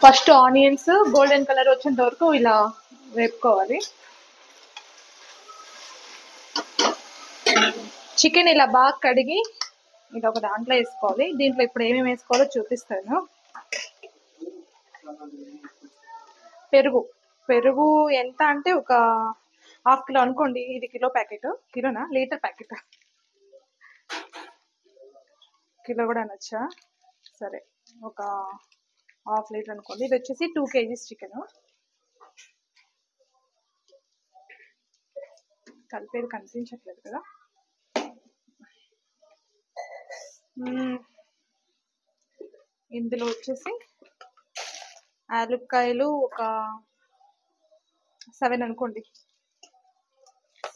First onions golden colour వచ్చేంత వరకు ఇలా వేపుకోవాలి. చికెన్ ఇలా బాగా కడిగి ఇలా ఒక దాంట్లో వేసుకోవాలి. దీంట్లో ఇప్పుడు ఏమేమి వేసుకోవాలో చూపిస్తాను. పెరుగు ఎంత అంటే ఒక ½ కిలో అనుకోండి. ఇది కిలో ప్యాకెట్, కిలోనా లీటర్ ప్యాకెట్, కిలో కూడా అనొచ్చా, సరే ఒక ½ లీటర్ అనుకోండి. ఇది వచ్చేసి 2 kgs చికెన్. కలిపేది కనిపించట్లేదు కదా. ఇందులో వచ్చేసి ఆలుకాయలు ఒక 7 అనుకోండి,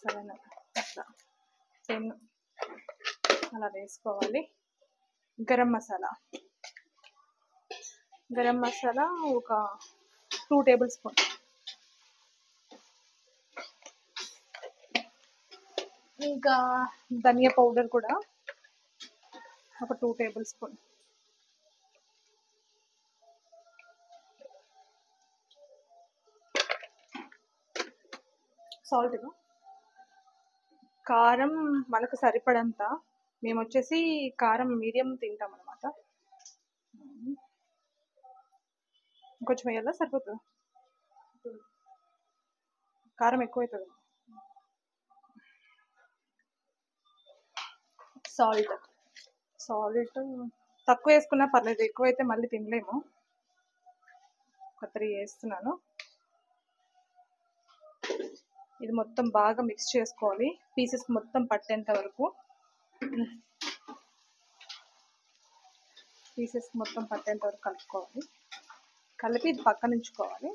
7 అట్లా 10 అలా వేసుకోవాలి. గరం మసాలా ఒక 2 టేబుల్ స్పూన్. ఇంకా ధనియా పౌడర్ కూడా ఒక 2 టేబుల్ స్పూన్. సాల్ట్, కారం మనకు సరిపడంత. మేము వచ్చేసి కారం మీడియం తింటాం అనమాట. కొంచెం వేయాలా, సరిపోతుంది? కారం ఎక్కువైతుంది. సాల్ట్ తక్కువ వేసుకున్నా పర్లేదు, ఎక్కువైతే మళ్ళీ తినలేము. ఒక 3 వేస్తున్నాను. ఇది మొత్తం బాగా మిక్స్ చేసుకోవాలి, పీసెస్ మొత్తం పట్టేంత వరకు. కలుపుకోవాలి. కలిపి ఇది పక్కన ఉంచుకోవాలి.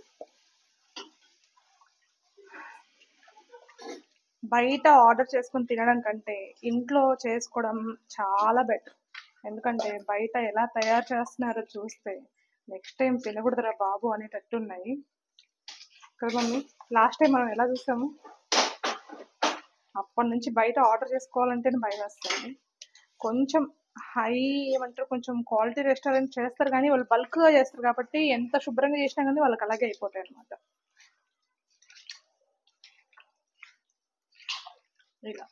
బయట ఆర్డర్ చేసుకుని తినడం కంటే ఇంట్లో చేసుకోవడం చాలా బెటర్. ఎందుకంటే బయట ఎలా తయారు చేస్తున్నారో చూస్తే నెక్స్ట్ టైం తినకూడదురా బాబు అనేటట్టు ఉన్నాయి కదా మమ్మీ. లాస్ట్ టైం మనం ఎలా చూసాము, అప్పటి నుంచి బయట ఆర్డర్ చేసుకోవాలంటేనే భయం వేస్తుంది. కొంచెం హై ఏమంటారు, కొంచెం క్వాలిటీ రెస్టారెంట్ చేస్తారు కానీ వాళ్ళు బల్క్గా చేస్తారు కాబట్టి ఎంత శుభ్రంగా చేసినా కానీ వాళ్ళకి అలాగే అయిపోతాయి అనమాట. ఇలా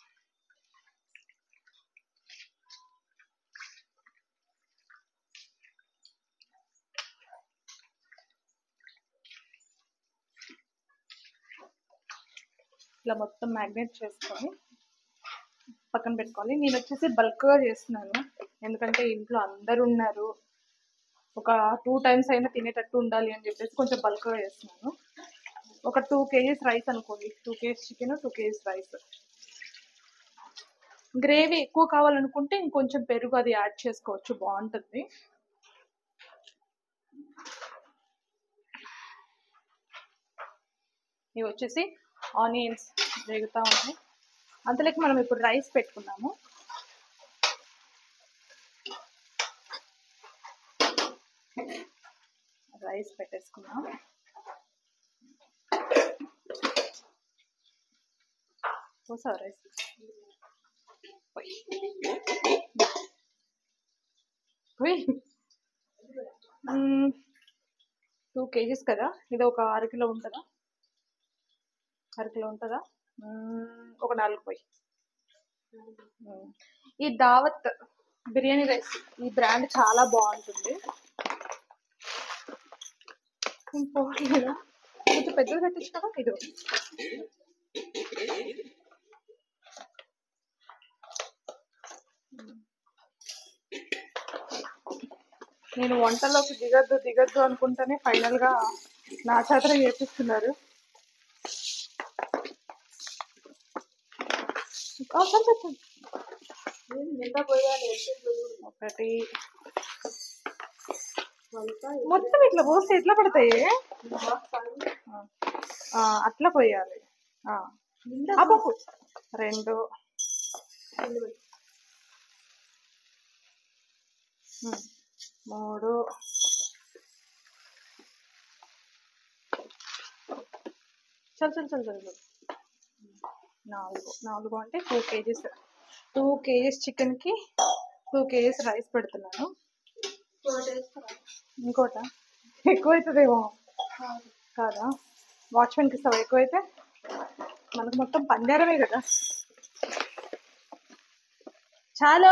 ఇట్లా మొత్తం మ్యాగ్నేట్ చేసుకొని పక్కన పెట్టుకోవాలి. నేను వచ్చేసి బల్క్గా చేస్తున్నాను, ఎందుకంటే ఇంట్లో అందరు ఉన్నారు, ఒక 2 times అయినా తినేటట్టు ఉండాలి అని చెప్పేసి కొంచెం బల్క్గా చేస్తున్నాను. ఒక 2 kgs రైస్ అనుకోండి, 2 kgs chicken, 2 kgs rice. Gravy ఎక్కువ కావాలనుకుంటే ఇంకొంచెం పెరుగు అది యాడ్ చేసుకోవచ్చు, బాగుంటుంది. ఇవి వచ్చేసి ఆనియన్స్ వేగుతూ ఉన్నాయి. అంతలోకి మనం ఇప్పుడు రైస్ పెట్టుకున్నాము. రైస్ పెట్టేసుకున్నాం. పోసా రైస్ 2 kgs కదా, ఇది ఒక 1/2 కిలో ఉంటుందా, 1/2 కిలో ఉంటుందా, ఒక 4 పోయి. ఈ దావత్ బిర్యానీ రైస్ ఈ బ్రాండ్ చాలా బాగుంటుంది. పోలేదా, కొంచెం పెద్దది పెట్టచ్చు కదా. ఇది నేను వంటలోకి దిగద్దు అనుకుంటేనే ఫైనల్ గా నా చేతనే చేపిస్తున్నారు. ఒకటి మొత్తం ఇట్లా పోస్తే ఎట్లా పడతాయి, అట్లా పోయాలి. 2 3 చల్ 4 అంటే 2 kgs. 2 kgs చికెన్ కి 2 kgs రైస్ పెడుతున్నాను. ఇంకోట ఎక్కువ అవుతుందేమో. కాదా? వాచ్మెన్కి ఇస్తావా ఎక్కువైతే? మనకు మొత్తం పంజారమే కదా. చాలా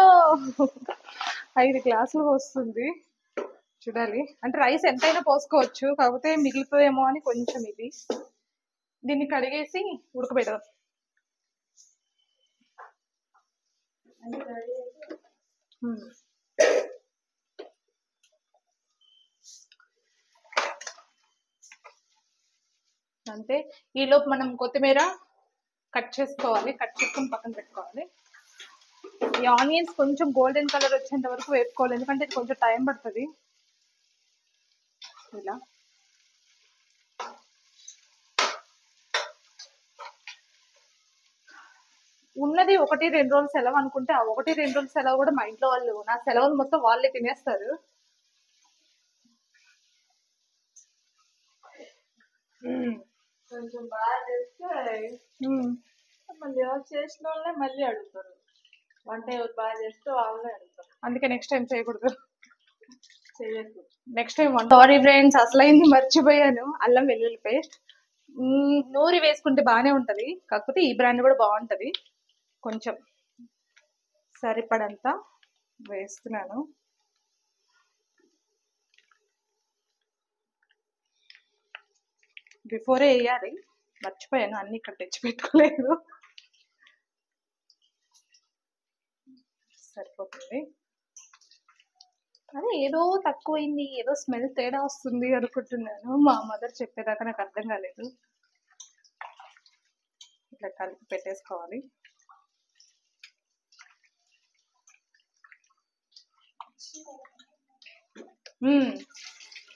5 గ్లాసులు వస్తుంది. చూడాలి, అంటే రైస్ ఎంతైనా పోసుకోవచ్చు, కాకపోతే మిగులుతుందేమో అని కొంచెం ఇది. దీన్ని కడిగేసి ఉడకబెడదాం. అంటే ఈలోపు మనం కొత్తిమీర కట్ చేసుకోవాలి. కట్ చేసుకొని పక్కన పెట్టుకోవాలి. ఈ ఆనియన్స్ కొంచెం గోల్డెన్ కలర్ వచ్చేంత వరకు వేపుకోవాలి, ఎందుకంటే ఇది కొంచెం టైం పడుతుంది. ఇలా ఉన్నది 1-2 రోజులు సెలవు అనుకుంటే, ఆ 1-2 రోజులు సెలవు కూడా మా ఇంట్లో వాళ్ళు నా సెలవులు మొత్తం వాళ్ళే తినేస్తారు. కొంచెం బాగా చేస్తే మళ్ళీ ఎవరు చేసిన వాళ్ళే మళ్ళీ అడుగుతారు. వంట ఎవరు బాగా చేస్తే వాళ్ళే అడుగుతారు. అందుకే నెక్స్ట్ టైం చేయకూడదు. చేయొద్దు నెక్స్ట్ టైం. సారీ ఫ్రెండ్స్, అసలైంది మర్చిపోయాను. అల్లం వెల్లుల్లి పేస్ట్ నూరి వేసుకుంటే బాగానే ఉంటది, కాకపోతే ఈ బ్రాండ్ కూడా బాగుంటది. కొంచెం సరిపడంతా వేస్తున్నాను. బిఫోరే వేయాలి, మర్చిపోయాను, అన్ని ఇక్కడ తెచ్చి పెట్టుకోలేదు. సరిపోతుంది. అదే ఏదో తక్కువైంది, ఏదో స్మెల్ తేడా వస్తుంది అనుకుంటున్నాను. మా మదర్ చెప్పేదాకా నాకు అర్థం కాలేదు. ఇట్లా కలిపి పెట్టేసుకోవాలి.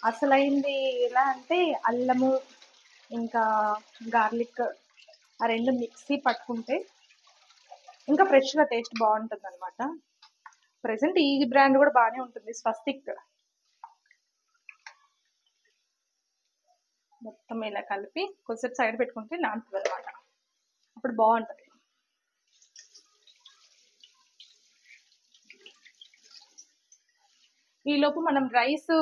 అసలైంది ఎలా అంటే, అల్లము ఇంకా గార్లిక్ ఆ రెండు మిక్సీ పట్టుకుంటే ఇంకా ఫ్రెష్గా టేస్ట్ బాగుంటుంది అనమాట. ప్రెసెంట్ ఈ బ్రాండ్ కూడా బాగానే ఉంటుంది, స్వస్తిక్. మొత్తం ఇలా కలిపి కొద్దిసేపు సైడ్ పెట్టుకుంటే నానుతుంది అనమాట, అప్పుడు బాగుంటుంది. ఈలోపు మనం రైస్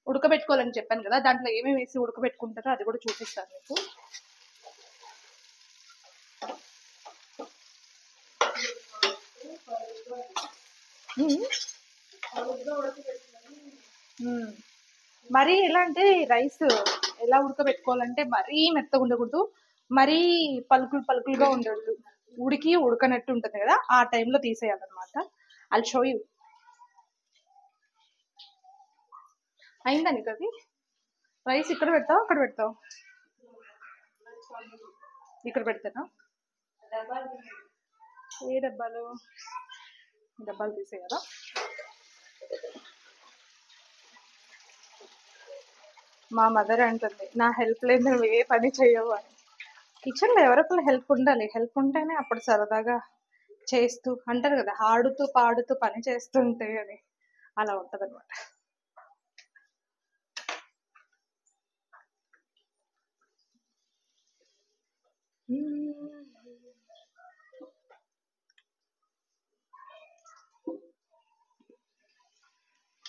ఉడకబెట్టుకోవాలని చెప్పాను కదా, దాంట్లో ఏమేమి వేసి ఉడకబెట్టుకుంటారో అది కూడా చూపిస్తాను మీకు. మరీ ఎలా అంటే రైస్ ఎలా ఉడకబెట్టుకోవాలంటే, మరీ మెత్తగా ఉండకూడదు, మరీ పలుకులు పలుకులుగా ఉండకూడదు. ఉడకనట్టు ఉంటుంది కదా, ఆ టైంలో తీసేయాలన్నమాట. I'll show you. అయిందా నీకు అది? రైస్ ఇక్కడ పెడతావు, అక్కడ పెడతావు? ఇక్కడ పెడతానా? ఏ డబ్బాలు? డబ్బాలు తీసేయాలా? మా మదర్ అంటుంది, నా హెల్ప్ లేదు నువ్వు ఏ పని చేయవు అని. కిచెన్లో ఎవరికైనా హెల్ప్ ఉండాలి, హెల్ప్ ఉంటేనే అప్పుడు సరదాగా చేస్తూ అంటారు కదా, ఆడుతూ పాడుతూ పని చేస్తుంటే అని, అలా ఉంటుంది అనమాట.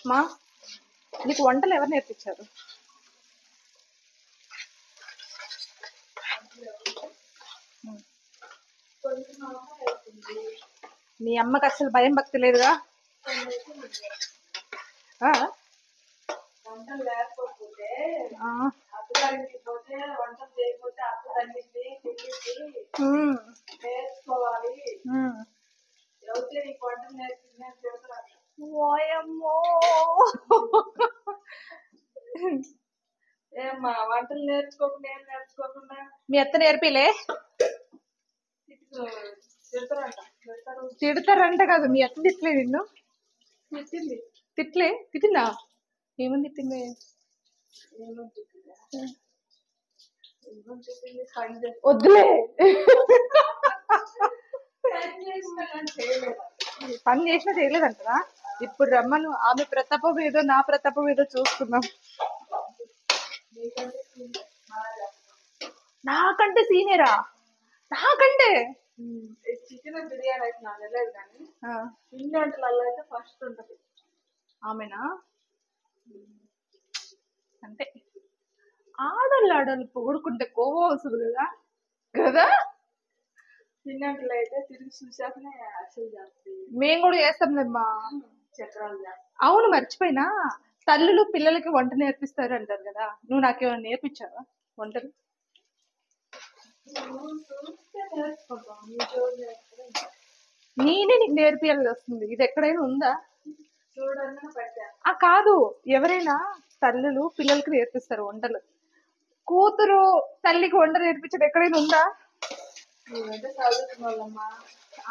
మా నీకు వంటలు ఎవరు నేర్పించారు? మీ అమ్మకి అసలు భయం భక్తి లేదుగా? వంటలు లేకపోతే అత్తగారికి పోతే వంటలు చేయకపోతే అత్తగారికి నేర్చుకోవాలి. ఎవరితే నీకు వంటలు నేర్చుకునే చెబుతారు. ఓయమ్మో, ఏమ్మా వంటలు నేర్చుకోకుండా ఏం నేర్చుకోకుండా మీ అత్త నేర్పిలే? తిడతారంట కాదు, మీ అత్త తిట్లే నిన్ను? తిట్టింది. తిట్టిందా? ఏమని తిట్టింది? వద్దులే, పని చేసినా చేయలేదంటరా? ఇప్పుడు రమ్మను, ఆమె ప్రతాపం ఏదో నా ప్రతాపం ఏదో చూసుకుందాం. నాకంటే సీనియరా? నాకంటే చికెన్ బిర్యానీ అయితే నాకు తెలియదు, కానీ పిండి వంటలలో అయితే ఫస్ట్ ఉంటుంది. ఆమెనా? ఆడాలి పొగుడుకుంటే కోపం వస్తుంది కదా కదా. చిన్నట్లు అయితే తిరిగి చూసాకనే అసలు చేస్తాయి. మేము కూడా చేస్తాంలేమ్మా. చక్రాలు చేస్తాయి. అవును మర్చిపోయినా, తల్లులు పిల్లలకి వంట నేర్పిస్తారు అంటారు కదా, నువ్వు నాకేమైనా నేర్పించావా వంటలు? చూస్తే నేర్చుకుంటాం. నీ జోడు నేర్చుకుంటే నేనే నీకు నేర్పియాల్సి వస్తుంది. ఇది ఎక్కడైనా ఉందా? చూడన్నా పెట్టాను. కాదు, ఎవరైనా తల్లులు పిల్లలకి నేర్పిస్తారు వంటలు. కూతురు తల్లికి వంట నేర్పించడం ఎక్కడైనా ఉందా? నువ్వంటే చదువుతున్న వాళ్ళమ్మా.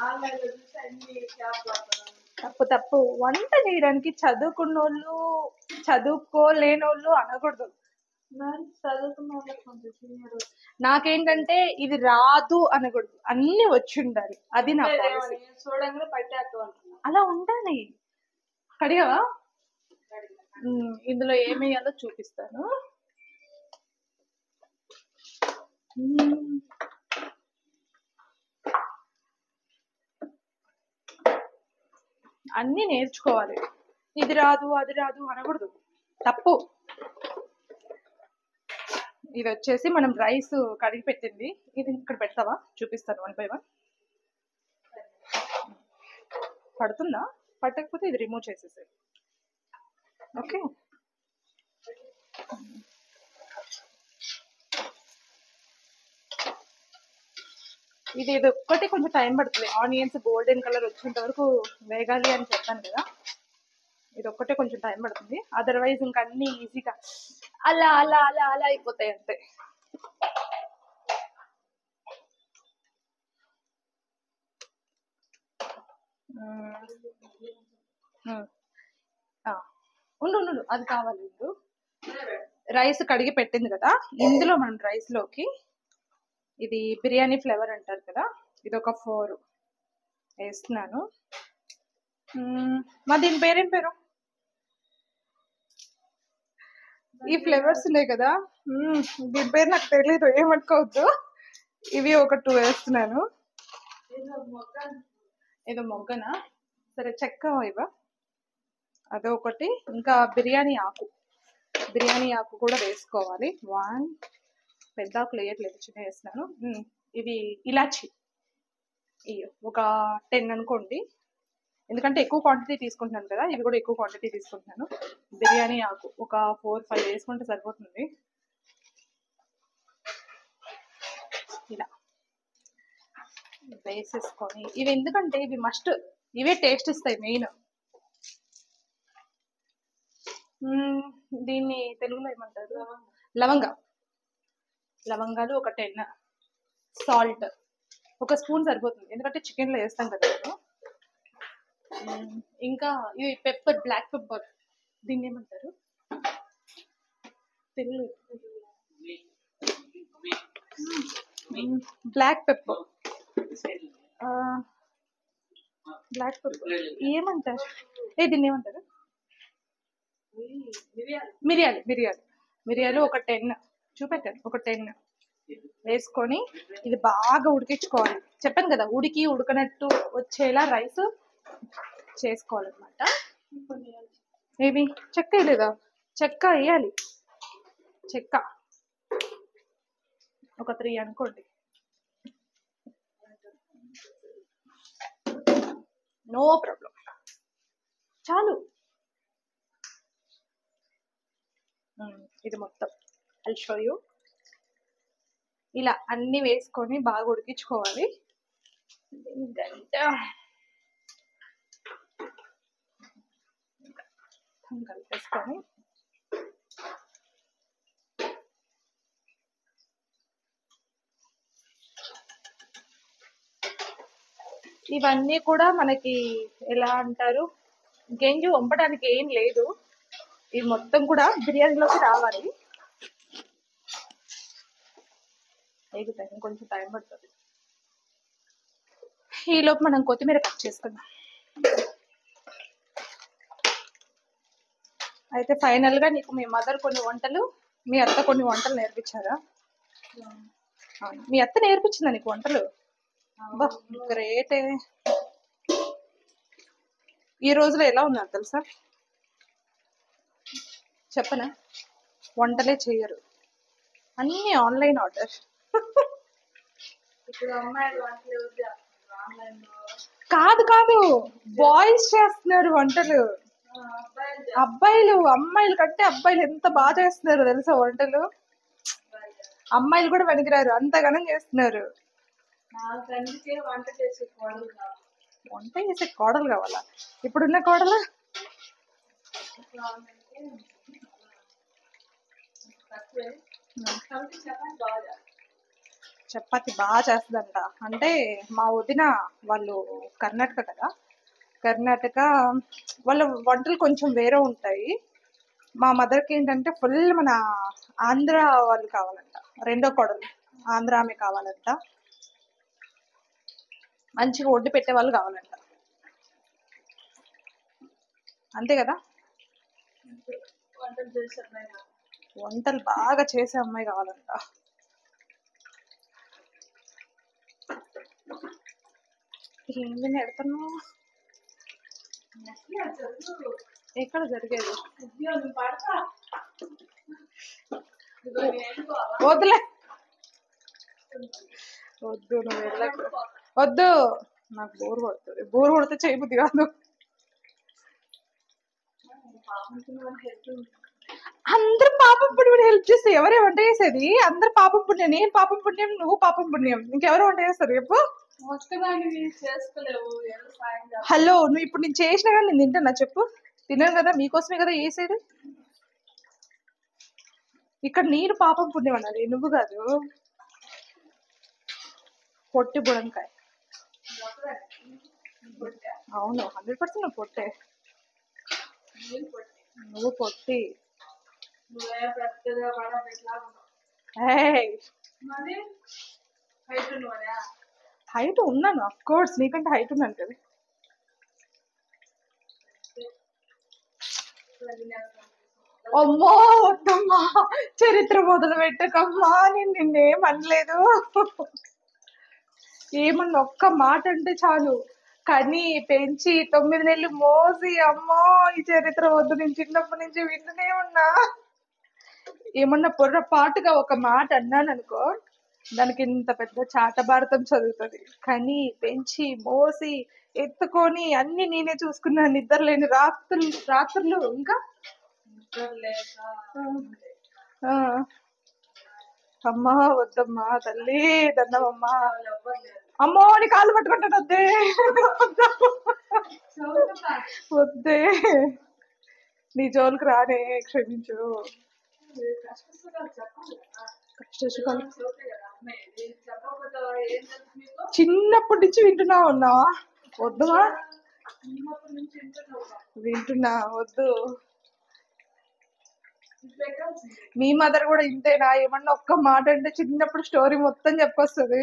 ఆన్లైన్లో చూసి అన్ని షాప్ పడతాను. తప్పు తప్పు. వంట చేయడానికి చదువుకున్నోళ్ళు చదువుకోలేనోళ్ళు అనకూడదు. మరి చదువుకున్న వాళ్ళకి కొంచెం సీనియర్. నాకేంటంటే ఇది రాదు అనకూడదు, అన్ని వచ్చి ఉండాలి. అది నా పాలసీ. చూడంగానే పట్టేస్తాం అంటున్నా. అలా ఉండాలి. కడిగావా? ఇందులో ఏమేయాలో చూపిస్తాను. అన్ని నేర్చుకోవాలి. ఇది రాదు అది రాదు అనకూడదు, తప్పు. ఇది వచ్చేసి మనం రైస్ కడిగి పెట్టింది. ఇది ఇక్కడ పెడతావా? చూపిస్తాను 1 by 1. పడుతుందా? పట్టకపోతే ఇది రిమూవ్ చేసేసాయి. ఓకే. ఇది ఒక్కటి కొంచెం టైం పడుతుంది. ఆనియన్స్ గోల్డెన్ కలర్ వచ్చేంత వరకు వేగాలి అని చెప్పాను కదా, ఇది ఒక్కటే కొంచెం టైం పడుతుంది. అదర్వైజ్ ఇంకా అన్ని ఈజీగా అలా అలా అలా అలా అయిపోతాయి అంతే. ఉండు ఉండు, అది కావాలి. ఉండు, రైస్ కడిగి పెట్టింది కదా, ఇందులో మనం రైస్లోకి ఇది బిర్యానీ ఫ్లేవర్ అంటారు కదా, ఇది ఒక 4 వేస్తున్నాను. మా దీని పేరేం పేరు? ఈ ఫ్లేవర్స్ ఉన్నాయి కదా, దీని పేరు నాకు తెలీదు, ఏమనుకోవద్దు. ఇవి ఒక 2 వేస్తున్నాను. ఏదో మొగ్గనా? సరే, చెక్క ఇవ్వ, అదొకటి. ఇంకా బిర్యానీ ఆకు కూడా వేసుకోవాలి. 1 పెద్ద ఆకులు వేయట్లేదు, చిన్న వేస్తున్నాను. ఇవి ఇలాచి ఒక 10 అనుకోండి, ఎందుకంటే ఎక్కువ క్వాంటిటీ తీసుకుంటున్నాను కదా, ఇవి కూడా ఎక్కువ క్వాంటిటీ తీసుకుంటున్నాను. బిర్యానీ ఆకు ఒక 4-5 వేసుకుంటే సరిపోతుంది. ఇలా వేసేసుకొని, ఇవి ఎందుకంటే ఇవి మస్ట్, ఇవే టేస్ట్ ఇస్తాయి మెయిన్. దీన్ని తెలుగులో ఏమంటారు? లవంగాలు ఒక 10. సాల్ట్ ఒక స్పూన్ సరిపోతుంది, ఎందుకంటే చికెన్లో వేస్తాం కదా. ఇంకా ఇది పెప్పర్, బ్లాక్ పెప్పర్, దీన్ని ఏమంటారు తెలుగు? బ్లాక్ పెప్పర్ ఏమంటారు? దీన్ని ఏమంటారు? మిరియాలు ఒక 10 చూపెట్టాను, ఒక 10 వేసుకొని ఇది బాగా ఉడికించుకోవాలి. చెప్పాను కదా, ఉడకనట్టు వచ్చేలా రైస్ చేసుకోవాలన్నమాట. ఏవి చెక్క వేయలేదా? చెక్క వేయాలి. చెక్క ఒక 3 అనుకోండి, నో ప్రాబ్లం, చాలు. ఇది మొత్తం I'll show you. ఇలా అన్ని వేసుకొని బాగా ఉడికించుకోవాలి. కలిపేసుకొని ఇవన్నీ కూడా మనకి ఎలా అంటారు, గెంజి వంపడానికి ఏం లేదు, ఇది మొత్తం కూడా బిర్యానీలోకి రావాలి. కొంచెం టైం పడుతుంది. ఈలోపు మనం కొత్తిమీర కట్ చేసుకుందాం. అయితే ఫైనల్ గా నీకు మీ మదర్ కొన్ని వంటలు, మీ అత్త కొన్ని వంటలు నేర్పించారా? మీ అత్త నేర్పించిందా నీకు వంటలు? గ్రేటే. ఈ రోజులో ఎలా ఉన్నారు తెలుసా? చెప్పనా, వంటలే చేయరు. అన్ని ఆన్లైన్ ఆర్డర్. ఇప్పుడు అమ్మాయిలు వంటలు ఎవరు చేస్తున్నారు ఆన్లైన్ లో? కాదు బాయ్స్ చేస్తున్నారు వంటలు. అబ్బాయిలు అబ్బాయిలు అమ్మాయిల కంటే అబ్బాయిలు ఎంత బాగా చేస్తున్నారు తెలుసా వంటలు. అమ్మాయిలు కూడా పనికిరారు, అంతగానం చేస్తున్నారు. నా ఫ్రెండ్కే వంట చేసే కోడలు కావాలి. వంట చేసే కోడలు కావాలా? ఇప్పుడున్న కోడలు తక్కువే. కాబట్టి చెప్పండి బాగా. చపాతి బాగా చేస్తుందంట. అంటే మా వదిన వాళ్ళు కర్ణాటక కదా, కర్ణాటక వాళ్ళ వంటలు కొంచెం వేరే ఉంటాయి. మా మదర్కి ఏంటంటే ఫుల్ మన ఆంధ్ర వాళ్ళు కావాలంట, రెండో కోడలు ఆంధ్ర ఆమె కావాలంట, మంచిగా వండి పెట్టే వాళ్ళు కావాలంట. అంతే కదా, వంటలు చేసే అమ్మాయి కావాలి. వంటలు బాగా చేసే అమ్మాయి కావాలంట. ఏంది నెడుతున్నావు? ఎక్కడ జరిగేది? వద్దులే, వద్దు నువ్వు వెళ్ళకు, వద్దు. నాకు బోర్ కొడుతుంది, బోర్ కొడితే చేయబుద్ది కాదు. అందరు పాపం పుణ్యం హెల్ప్ చేస్తే ఎవరే వంట చేసేది? అందరు పాపం పుణ్యం, నేను పాపం పుణ్యం, నువ్వు పాపం పుణ్యం, ఇంకెవరు వంట చేస్తారు చెప్పు? చేసుకోలేవు. హలో, నువ్వు ఇప్పుడు నేను చేసినా కానీ నేను తింటానా చెప్పు? తినను కదా, మీకోసమే కదా చేసేది. ఇక్కడ నేను పాపం పుణ్యం అన్నది, నువ్వు కాదు. పొట్టి బుడంకాయ. అవును 100% నువ్వు పొట్టే. నువ్వు పొట్టి. హైట్ ఉన్నాను అఫ్ కోర్స్, నీకంటే హైట్ ఉన్నాను కదా. అమ్మో వద్దమ్మా, చరిత్ర మొదలు పెట్టకమ్మా, నేను నిన్నేం అనలేదు. ఏమన్నా ఒక్క మాట అంటే చాలు, కని పెంచి 9 నెలలు మోసి, అమ్మో ఈ చరిత్ర వద్దు, నేను చిన్నప్పటి నుంచి వింటూనే ఉన్నా. ఏమన్నా పొర్రపాటుగా ఒక మాట అన్నాను అనుకో, దానికి ఇంత పెద్ద చాటభారతం చదువుతుంది. కానీ పెంచి మోసి ఎత్తుకొని అన్ని నేనే చూసుకున్నా, నిద్ర లేని రాత్రులు ఇంకా అమ్మా వద్దమ్మా తల్లి, దండమమ్మా. అమ్మో నీ కాళ్ళు పట్టుకుంటాను, వద్దే వద్దే, నీ జోలికి రానే, క్షమించు. చిన్నప్పటి నుంచి వింటున్నా ఉన్నావా? వద్దుమా, వింటున్నా, వద్దు. మీ మదర్ కూడా ఇంతేనా? ఏమన్నా ఒక్క మాట అంటే చిన్నప్పుడు స్టోరీ మొత్తం చెప్పొస్తుంది.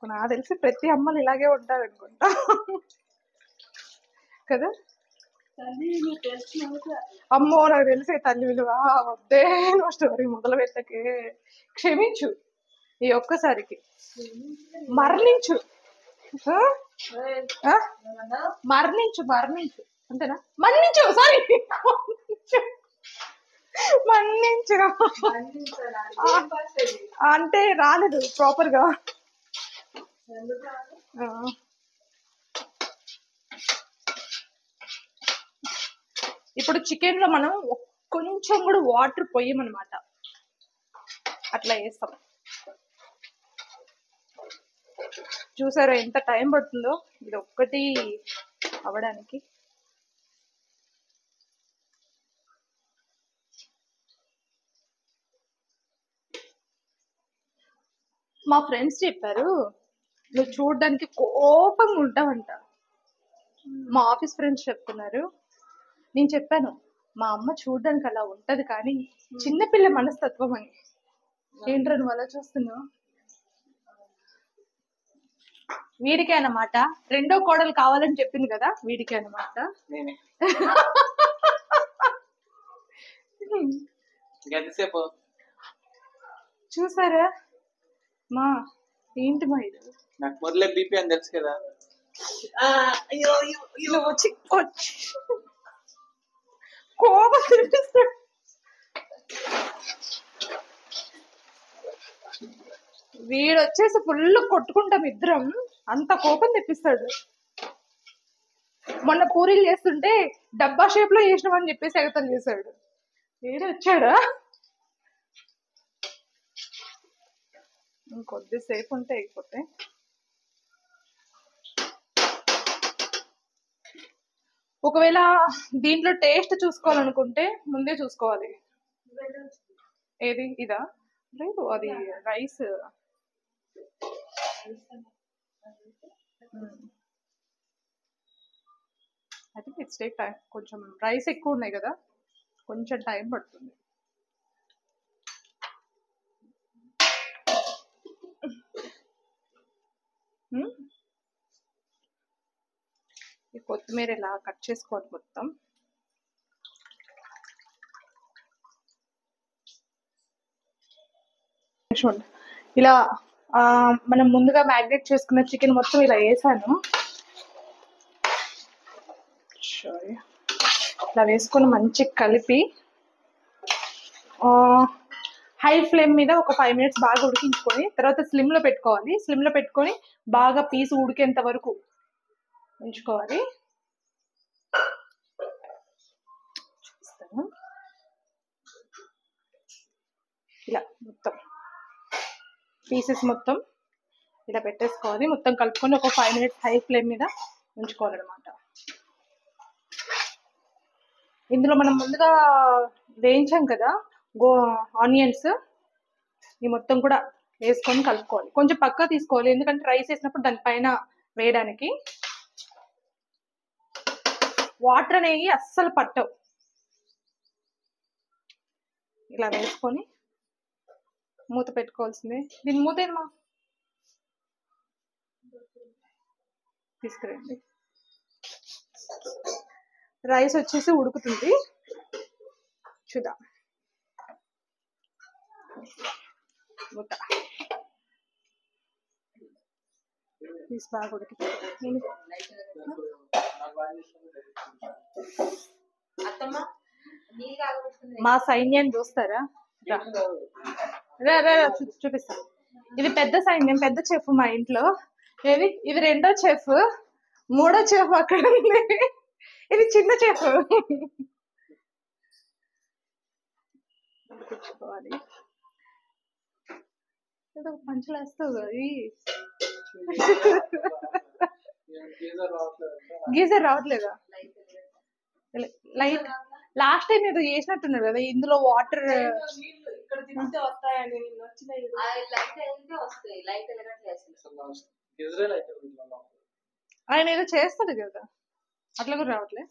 నాకు తెలిసి ప్రతి అమ్మలు ఇలాగే ఉంటారు అనుకుంటా కదా. అమ్మో నాకు తెలిసే తల్లి విలువ, వద్దే నువ్వు స్టోరీ మొదలు పెట్టకే. క్షమించు, ఈ ఒక్కసారికి మరణించు, మరణించు మరణించు అంతేనా? మన్నించు, సారీ మన్నించు అంటే రాలేదు ప్రాపర్ గా. ఇప్పుడు చికెన్ లో మనం కొంచెం కూడా వాటర్ పోయమన్నమాట, అట్లా వేస్తాం. చూసారా ఎంత టైం పడుతుందో ఇది ఒక్కటి అవ్వడానికి. మా ఫ్రెండ్స్ చెప్పారు నువ్వు చూడడానికి కోపంగా ఉంటావంట. మా ఆఫీస్ ఫ్రెండ్స్ చెప్తున్నారు. నేను చెప్పాను మా అమ్మ చూడడానికి అలా ఉంటది కానీ చిన్నపిల్ల మనస్తత్వం అని. ఏంట్రా నువ్వు అలా చూస్తున్నావు? వీడికే అన్నమాట, రెండో కోడలు కావాలని చెప్పింది కదా, వీడికే అన్నమాట. చూసారా మా, ఏంటి మా ఇది? నాకు మొదలే బీపీ అని తెలుసు కదా. వచ్చి కోపం తెప్పిస్తాడు. వీడు వచ్చేసి ఫుల్ కొట్టుకుంటాం ఇద్దరం, అంత కోపం తెప్పిస్తాడు. మొన్న పూరీలు చేస్తుంటే డబ్బా షేప్ లో చేసినామని చెప్పేసి ఎగతాలు చేశాడు. వీడు వచ్చాడా, ఇంకొద్దిసేపు ఉంటే అయిపోతే. ఒకవేళ దీంట్లో టేస్ట్ చూసుకోవాలనుకుంటే ముందే చూసుకోవాలి. ఏది ఇదా? లేదు, అది rice. I think it's take time. కొంచెం రైస్ ఎక్కువ ఉన్నాయి కదా, కొంచెం టైం పడుతుంది. ఈ కొత్తిమీర ఇలా కట్ చేసుకోవాలి మొత్తం. ఇలా మనం ముందుగా మ్యాగ్నేట్ చేసుకున్న చికెన్ మొత్తం ఇలా వేసాను. ఇలా వేసుకొని మంచిగా కలిపి హై ఫ్లేమ్ మీద ఒక 5 minutes బాగా ఉడికించుకొని తర్వాత స్లిమ్ లో పెట్టుకోవాలి. స్లిమ్ లో పెట్టుకొని బాగా పీస్ ఉడికేంత వరకు ఉంచుకోవాలి. ఇలా మొత్తం పీసెస్ మొత్తం ఇలా పెట్టేసుకోవాలి. మొత్తం కలుపుకొని ఒక 5 minutes హై ఫ్లేమ్ మీద ఉంచుకోవాలన్నమాట. ఇందులో మనం ముందుగా వేయించాం కదా ఆనియన్స్, ఈ మొత్తం కూడా వేసుకొని కలుపుకోవాలి. కొంచెం పక్కా తీసుకోవాలి, ఎందుకంటే రైస్ వేసినప్పుడు దానిపైన వేయడానికి. వాటర్ అనేవి అస్సలు పట్టవు. ఇలా వేసుకొని మూత పెట్టుకోవాల్సిందే. దీని మూత ఏమా తీసుకురండి. రైస్ వచ్చేసి ఉడుకుతుంది, చూద్దాం. మూత పీస్ బాగా ఉడికింది. మా సైన్యాన్ని చూస్తారా? చూపిస్తా. ఇది పెద్ద సైన్యం, పెద్ద చెఫ్ మా ఇంట్లో. ఇది రెండో చెఫ్, మూడో చెఫ్ అక్కడ ఉంది. ఇది చిన్న చెఫ్. తెచ్చుకోవాలి. ఏదో పంచులు వేస్తావు అది. గీజర్ రావట్లేదా? లైట్ లాస్ట్ టైం ఏదో చేసినట్టున్నారు కదా ఇందులో వాటర్. ఆయన ఏదో చేస్తాడు కదా, అట్లా కూడా రావట్లే.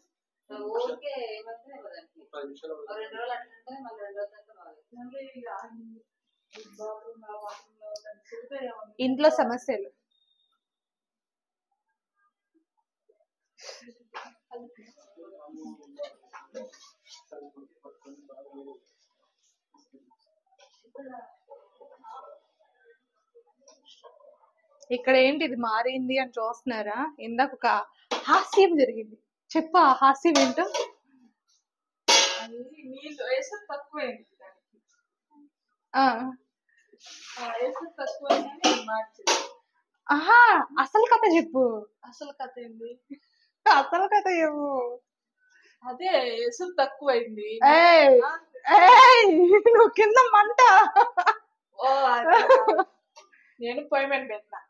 ఇంట్లో సమస్యలు. ఇక్కడ ఏంటి ఇది మారింది అని చూస్తున్నారా? ఇందాక ఒక హాస్యం జరిగింది. చెప్పు ఆ హాస్యం ఏంటో. ఆహా, అసలు కథ చెప్పు. అసలు కథ ఏంది? అసలు కథ చెప్పు. అదే ఎసురు తక్కువైంది. నువ్వు కింద మంట. నేను పొయ్యి మీద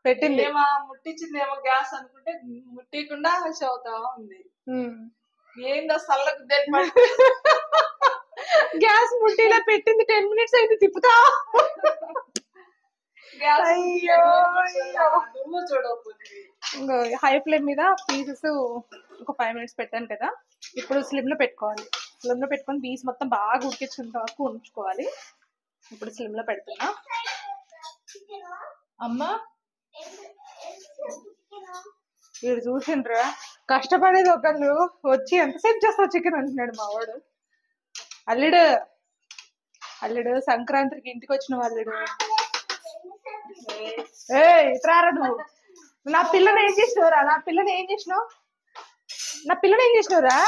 పెట్టింది ఏమో ముట్టించింది, ఏమో గ్యాస్ అనుకుంటే ముట్టికుండా అవుతా ఉంది. ఏందో సల్లకు గ్యాస్ ముట్టిలా పెట్టింది. 10 minutes అయితే తిప్పుతా. హై ఫ్లేమ్ మీద పీసెస్ ఒక 5 minutes పెట్టాను కదా, ఇప్పుడు స్లిమ్ లో పెట్టుకోవాలి. స్లిమ్ లో పెట్టుకొని పీస్ మొత్తం బాగా ఉడికించుకునే వరకు ఉంచుకోవాలి. ఇప్పుడు స్లిమ్ లో పెడుతున్నా. అమ్మా వీడు చూసిండ్రా, కష్టపడేది ఒకళ్ళు వచ్చి ఎంతసేపు చేస్తావు చికెన్ అంటున్నాడు మా వాడు. అల్లుడు అల్లుడు సంక్రాంతికి ఇంటికి వచ్చిన అల్లుడు. ఇట్రారా నువ్వు. నా పిల్లని ఏం చేసినవురా? నా పిల్లని ఏం చేసినవురా?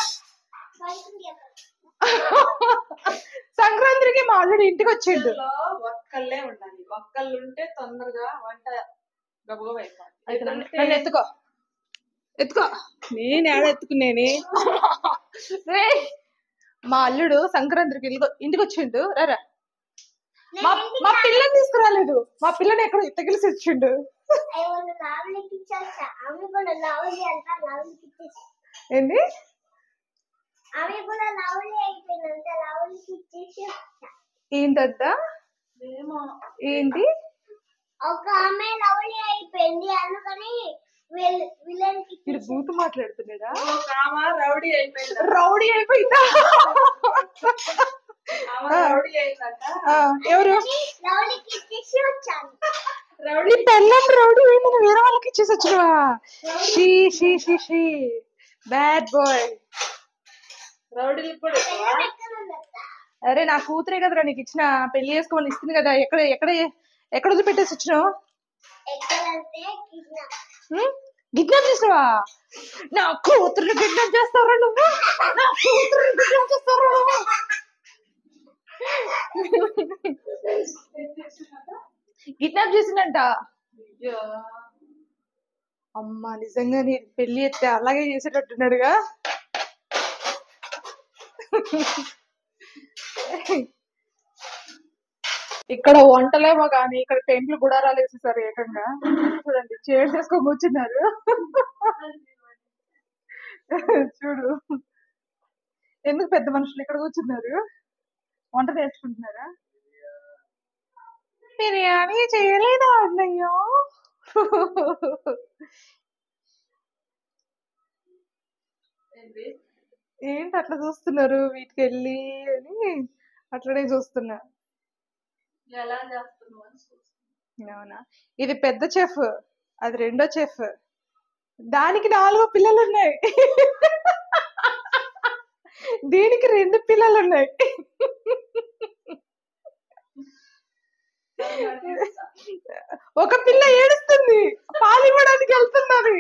సంక్రాంతికి మా అల్లుడు ఇంటికి వచ్చిండు. ఒక్కళ్ళే ఉండాలి. ఒక్కళ్ళు ఉంటే తొందరగా వంట గబగబ అయిపోతుంది. అయితే నన్ను ఎత్తుకో ఎత్తుకో. నేను ఏడ ఎత్తుకునేని. రేయ్, మా అల్లుడు సంక్రాంతికి ఇంటికి వచ్చిండు. రారా, మా పిల్లని తీసుకురాలేదు. మా పిల్లని ఎక్కడ తగిలిసి వచ్చిండు. ఏంది ఏంటంట? ఏంటి ఒక ఆమె లవ్లీ అయిపోయింది అందుకని వీడు బూతు మాట్లాడుతున్నాడా? రౌడీ అయిపోయింది. రౌడీ అయిపోయిందా? రౌడీ అయిందంట. ఎవరు? లవ్లీకి ఇచ్చేసి వచ్చాను. నీ పెళ్ళం రౌడీ అయిందని వేరే వాళ్ళకి ఇచ్చేసి వచ్చినవా? షీ షీ షీ షీ బ్యాడ్ బాయ్. రౌడీలకు కూడా అరే నా కూతురే కదరా నీకు ఇచ్చిన, పెళ్లి చేసుకోమని ఇస్తుంది కదా. ఎక్కడ ఎక్కడ ఎక్కడ వదిలిపెట్టేసి వచ్చినావు? కిడ్నాప్ చేసినవా? నా కూతురు కిడ్నాప్ చేస్తారా నువ్వు? నా కూతురు కిడ్నాప్ చేస్తారా నువ్వు? కిడ్నాప్ చేసిందంట. అమ్మా నిజంగా నీ పెళ్లి ఎత్తే అలాగే చేసేటట్టున్నాడుగా. ఇక్కడ వంటలేమో కానీ ఇక్కడ టెంట్లు గుడారాలు వేసేసారు ఏకంగా. చూడండి, చైర్స్ వేసుకొని కూర్చున్నారు. చూడు, ఎందుకు పెద్ద మనుషులు ఇక్కడ కూర్చున్నారు? వంట నేర్చుకుంటున్నారా? బిర్యానీ చేయలేదా అన్నయ్యో? ఏంటి అట్లా చూస్తున్నారు? వీటికి వెళ్ళి అని అట్లనే చూస్తున్నా. ఎలా చేస్తున్నావు? అవునా, ఇది పెద్ద చెఫ్, అది రెండో చెఫ్. దానికి 4 పిల్లలు ఉన్నాయి. దీనికి 2 పిల్లలు ఉన్నాయి. ఒక పిల్ల ఏడుస్తుంది, పాలు ఇవ్వడానికి వెళ్తున్నది.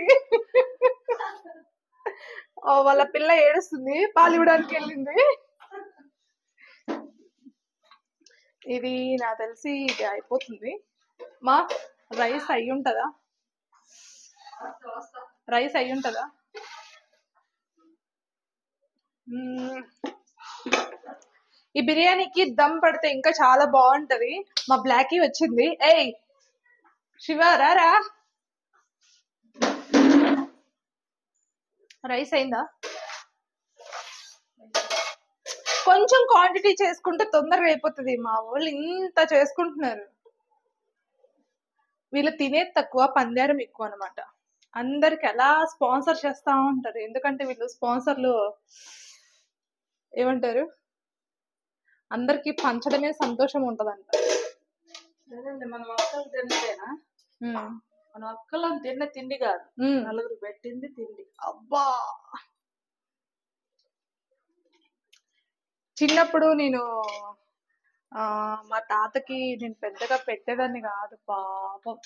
వాళ్ళ పిల్ల ఏడుస్తుంది, పాలు ఇవ్వడానికి వెళ్ళింది. ఇది నాకు తెలిసి ఇది అయిపోతుంది. మా రైస్ అయ్యి ఉంటదా? రైస్ అయ్యి ఉంటదా? ఈ బిర్యానీకి దమ్ పడితే ఇంకా చాలా బాగుంటది. మా బ్లాకీ వచ్చింది. ఏయ్ శివ రారా, రైస్ అయిందా? కొంచెం క్వాంటిటీ చేసుకుంటే తొందరగా అయిపోతుంది. మా వాళ్ళు ఇంత చేసుకుంటున్నారు. వీళ్ళు తినేది తక్కువ, పందారం ఎక్కువ అనమాట. అందరికి ఎలా స్పాన్సర్ చేస్తా ఉంటారు. ఎందుకంటే వీళ్ళు స్పాన్సర్లు ఏమంటారు, అందరికి పంచడమే సంతోషం ఉంటదంట. మన ఒక్కలు తింటేనా? మన ఒక్కలు తిన్న తిండి కాదు, నలుగురు పెట్టింది తిండి. అబ్బా, చిన్నప్పుడు నేను మా తాతకి నేను పెద్దగా పెట్టేదాన్ని కాదు. పాపం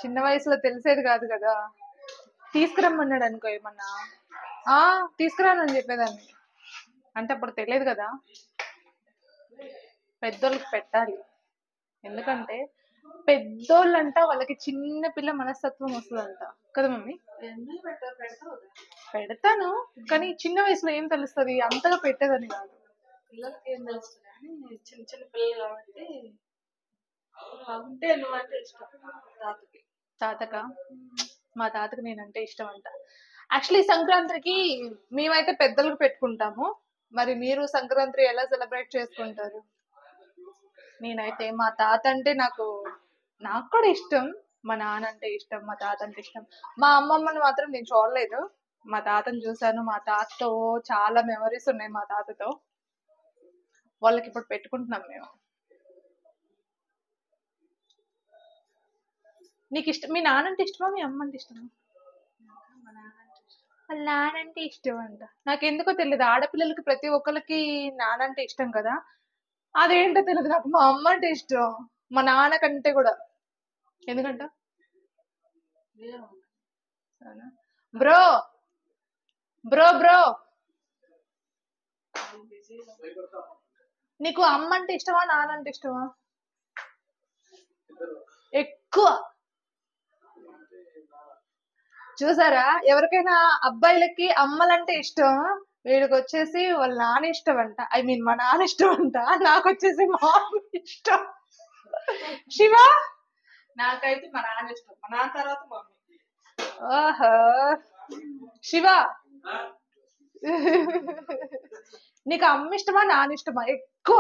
చిన్న వయసులో తెలిసేది కాదు కదా. తీసుకురమ్మన్నాడు అనుకో ఏమన్నా, తీసుకురానని చెప్పేదాన్ని. అంటే అప్పుడు తెలియదు కదా, పెద్దోళ్ళకి పెట్టాలి. ఎందుకంటే పెద్దోళ్ళంట వాళ్ళకి చిన్న పిల్ల మనస్తత్వం వస్తుందంట కదా మమ్మీ? పెడతాను, కానీ చిన్న వయసులో ఏం తెలుస్తుంది, అంతగా పెట్టేదని కాదు. పిల్లలకి ఏం తెలుస్తుంది కానీ చిన్న చిన్న పిల్లలు కాబట్టి బాగుంటే నువ్వంటే ఇష్టం తాతకి. తాతక? మా తాతకి నేనంటే ఇష్టం అంట. యాక్చువల్లీ సంక్రాంతికి మేమైతే పెద్దలకు పెట్టుకుంటాము. మరి మీరు సంక్రాంతి ఎలా సెలబ్రేట్ చేసుకుంటారు? నేనైతే మా తాత అంటే నాకు కూడా ఇష్టం, మా నాన్న అంటే ఇష్టం, మా తాత అంటే ఇష్టం. మా అమ్మమ్మని మాత్రం నేను చూడలేదు, మా తాతని చూసాను. మా తాతతో చాలా మెమరీస్ ఉన్నాయి. మా తాతతో వాళ్ళకి ఇప్పుడు పెట్టుకుంటున్నాం మేము. నీకు ఇష్టం, మీ నాన్న అంటే ఇష్టమా, మీ అమ్మ అంటే ఇష్టమా? వాళ్ళ నానంటే ఇష్టం అంట. నాకెందుకో తెలియదు, ఆడపిల్లలకి ప్రతి ఒక్కరికి నానంటే ఇష్టం కదా, అదేంటో తెలియదు నాకు. మా అమ్మ అంటే ఇష్టం, మా నాన్న కంటే కూడా. ఎందుకంట బ్రో బ్రో బ్రో నీకు అమ్మ అంటే ఇష్టమా, నాన్న అంటే ఇష్టమా? ఎక్కువ. చూసారా, ఎవరికైనా అబ్బాయిలకి అమ్మలంటే ఇష్టం, వీడికి వచ్చేసి వాళ్ళ నాన్న ఇష్టం అంట. ఐ మీన్ మా నాన్న ఇష్టం అంట, నాకు వచ్చేసి మా అమ్మ ఇష్టం. శివ, నాకైతే మా నాన్న ఇష్టం, మా నాన్న తర్వాత మమ్మీ. ఓహో శివ, నీకు అమ్మ ఇష్టమా నాన్న ఇష్టమా ఎక్కువ?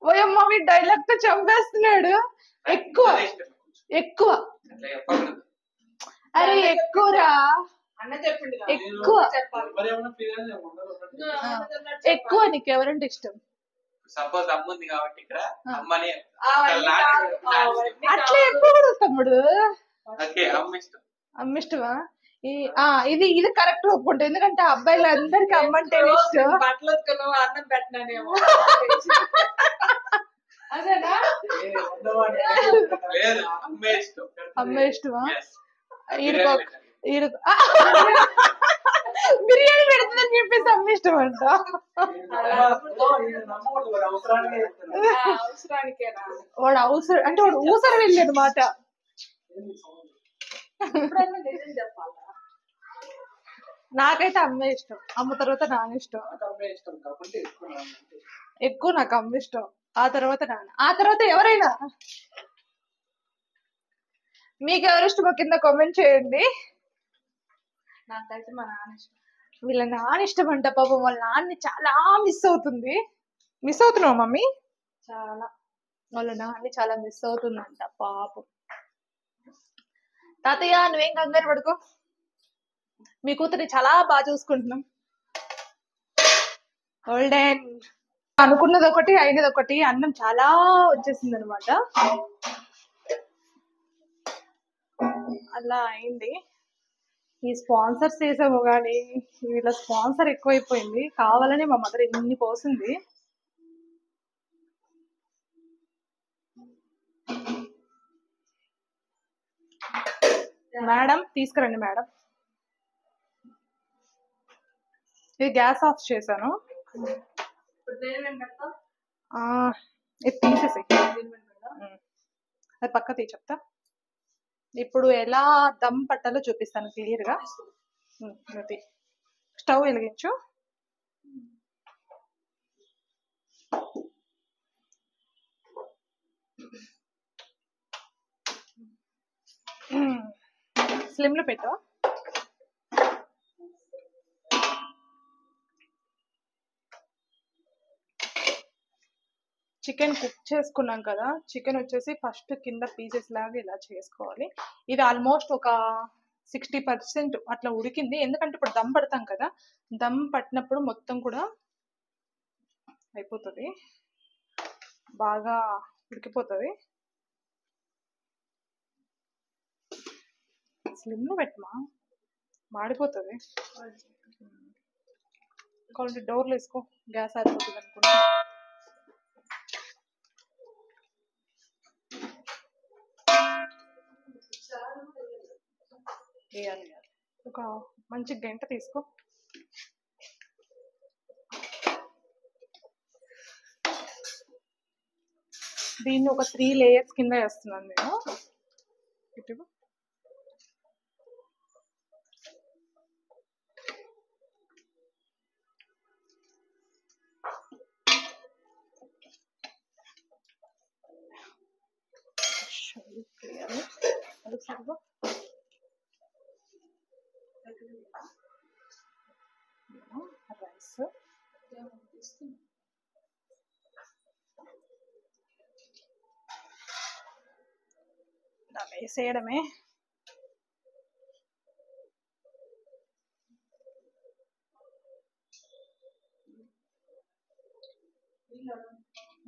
ఓయమ్మ, వీడు డైలాగ్ తో చంపేస్తున్నాడు. ఎక్కువ ఎక్కువ. అరే ఎక్కువరా, అన్న చెప్పిండు కదా, ఎక్కువ చెప్పాలి. ఎక్కువ. నీకు ఎవరంటే ఇష్టం? సపోజ్ అమ్మ ఉంది కాబట్టి ఇక్కడ అమ్మని అట్లా ఎప్పుడు తమ్ముడు. ఓకే, అమ్మ ఇష్టం. అమ్మ ఇష్టమా? ఇది ఇది కరెక్ట్ ఒప్పుకుంటా, ఎందుకంటే అబ్బాయిలు అందరికి అమ్మ అంటే ఇష్టం. బట్టలు ఉతుకున్నావు, అన్నం పెట్టినానేమో. అదేనా? లేదు, అమ్మే ఇష్టం. అమ్మ ఇష్టమా? బిర్యానీ పెడుతుందని చెప్పేసి అమ్మ ఇష్టం అంట. అవసరానికేనా? వాడు అవసరం అంటే వాడు ఊసర వెళ్ళి అనమాట. నిజం చెప్పాలా? నాకైతే అమ్మే ఇష్టం, అమ్మ తర్వాత నాన్న ఇష్టం. ఎక్కువ నాకు అమ్మ ఇష్టం, ఆ తర్వాత నాన్న, ఆ తర్వాత ఎవరైనా. మీకు ఎవరు ఇష్టమో కింద కామెంట్ చేయండి. నాకైతే మా నాన్న ఇష్టం. వీళ్ళ నాన్న ఇష్టం అంట. పాపం వాళ్ళ నాన్ని చాలా మిస్ అవుతుంది. మిస్ అవుతున్నావు మమ్మీ? చాలా. వాళ్ళ నాన్ని చాలా మిస్ అవుతుందంట పాపం. తాతయ్య, నువ్వేం కంగారు పడుకో, మీ కూతురిని చాలా బాగా చూసుకుంటున్నాం. గోల్డెన్. అనుకున్నది ఒకటి, అయినది ఒకటి. అన్నం చాలా వచ్చేసింది అనమాట, అలా అయింది. ఈ స్పాన్సర్స్ చేసాము కానీ వీళ్ళ స్పాన్సర్ ఎక్కువైపోయింది. కావాలని మా మదర్ ఇన్ని పోసింది. మేడం తీసుకురండి మేడం. ఇది గ్యాస్ ఆఫ్ చేశాను. ఇది తీసేసి అది పక్క తీ చెప్తా. ఇప్పుడు ఎలా దమ్ పట్టాలో చూపిస్తాను క్లియర్ గా. స్టవ్ వెలిగించు. స్లిమ్ లో పెట్టు. చికెన్ కుక్ చేసుకున్నాం కదా, చికెన్ వచ్చేసి ఫస్ట్ కింద పీసెస్ లాగా ఇలా చేసుకోవాలి. ఇది ఆల్మోస్ట్ ఒక 60% అట్లా ఉడికింది, ఎందుకంటే ఇప్పుడు దమ్ పడతాం కదా, దమ్ పట్టినప్పుడు మొత్తం కూడా అయిపోతుంది, బాగా ఉడికిపోతుంది. స్లిమ్లో పెట్టమా, మాడిపోతుంది. కావాలంటే డోర్లు వేసుకో, గ్యాస్ ఆరిపోతుంది అనుకుంటా. వేయాలి, ఒక మంచి గంట తీసుకో. దీన్ని ఒక 3 లేయర్స్ కింద వేస్తున్నాను నేను. ఇటు రైస్ వేసేయడమే.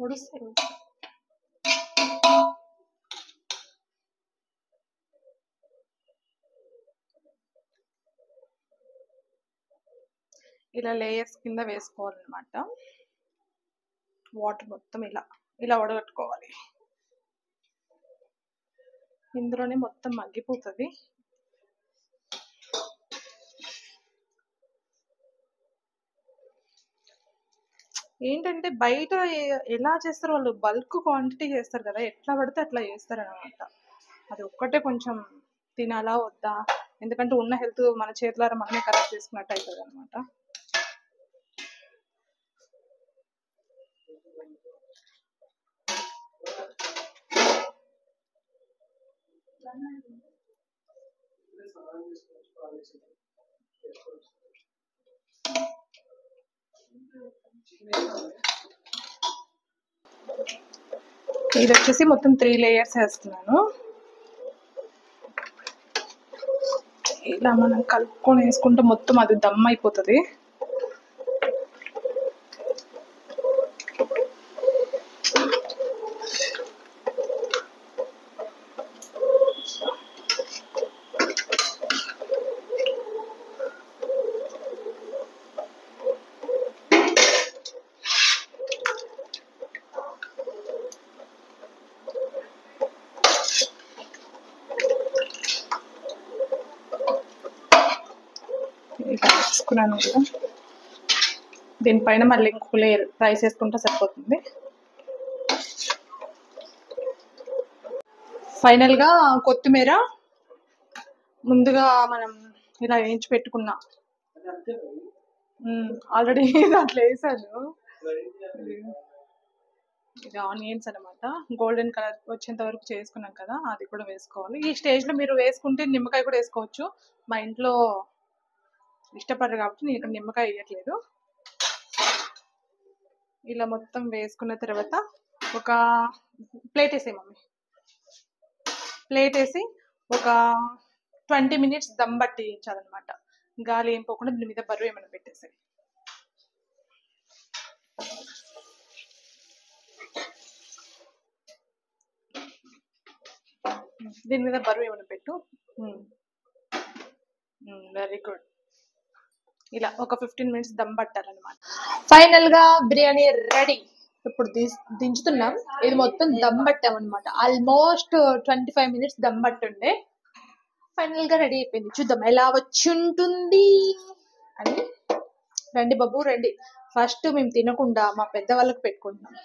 ఉడుస్తాయి. ఇలా లేయర్స్ కింద వేసుకోవాలన్నమాట. వాటర్ మొత్తం ఇలా ఇలా వడగట్టుకోవాలి. ఇందులోనే మొత్తం మగ్గిపోతుంది. ఏంటంటే బయట ఎలా చేస్తారు వాళ్ళు, బల్క్ క్వాంటిటీ చేస్తారు కదా, ఎట్లా పడితే అట్లా చేస్తారు అనమాట. అది ఒక్కటే కొంచెం తినాలా వద్దా, ఎందుకంటే ఉన్న హెల్త్ మన చేతులారా మనమే ఖరాబ్ చేసుకున్నట్టు అవుతుంది అనమాట. ఇది వచ్చేసి మొత్తం 3 లేయర్స్ వేస్తున్నాను. ఇలా మనం కలుపుకొని వేసుకుంటే మొత్తం అది దమ్ అయిపోతుంది. ఇలా వేసుకున్నాను కదా, దీనిపైన మళ్ళీ ఇంకొక లేయర్ రైస్ వేసుకుంటే సరిపోతుంది. ఫైనల్గా కొత్తిమీర ముందుగా మనం ఇలా వేయించి పెట్టుకున్నా, ఆల్రెడీ దాంట్లో వేసాను. ఇది ఆనియన్స్ అనమాట, గోల్డెన్ కలర్ వచ్చేంత వరకు చేసుకున్నాం కదా, అది కూడా వేసుకోవాలి. ఈ స్టేజ్లో మీరు వేసుకుంటే నిమ్మకాయ కూడా వేసుకోవచ్చు. మా ఇంట్లో ఇష్టపడరు కాబట్టి నేను ఇక్కడ నిమ్మకాయ వేయట్లేదు. ఇలా మొత్తం వేసుకున్న తర్వాత ఒక ప్లేట్ వేసే మమ్మీ, ప్లేట్ వేసి ఒక 20 minutes దమ్ పట్టించాలన్నమాట. గాలి ఏం పోకుండా దీని మీద బరువు ఏమైనా పెట్టేసాయి. దీని మీద బరువు ఏమైనా పెట్టు. Very good. ఇలా ఒక 15 minutes దమ్ పట్టాలన్నమాట. ఫైనల్ గా బిర్యానీ రెడీ. ఇప్పుడు దించుతున్నాం. ఇది మొత్తం దమ్ పట్టామన్నమాట. ఆల్మోస్ట్ 25 minutes దమ్ పట్టుండే. ఫైనల్ గా రెడీ అయిపోయింది. చూద్దాం ఎలా వచ్చి ఉంటుంది అని. రండి బాబు రండి. ఫస్ట్ మేము తినకుండా మా పెద్దవాళ్ళకి పెట్టుకుంటున్నాం.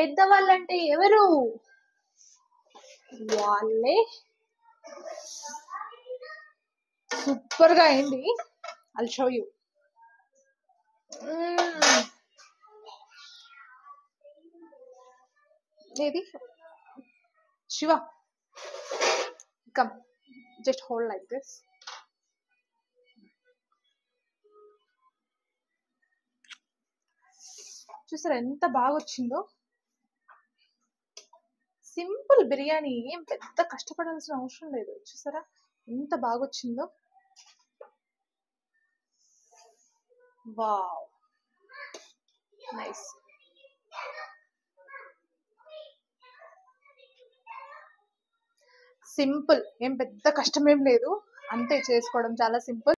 పెద్దవాళ్ళంటే ఎవరు? వాళ్ళే. సూపర్ గా అయింది. I'll show you. Maybe Shiva, come, just hold like this. చూసారా ఎంత బాగా వచ్చిందో. సింపుల్ బిర్యానీ, ఏం పెద్ద కష్టపడాల్సిన అవసరం లేదు. చూసారా ఎంత బాగా వచ్చిందో. Wow, nice. సింపుల్, ఏం పెద్ద కష్టం ఏం లేదు, అంతే చేసుకోవడం చాలా సింపుల్.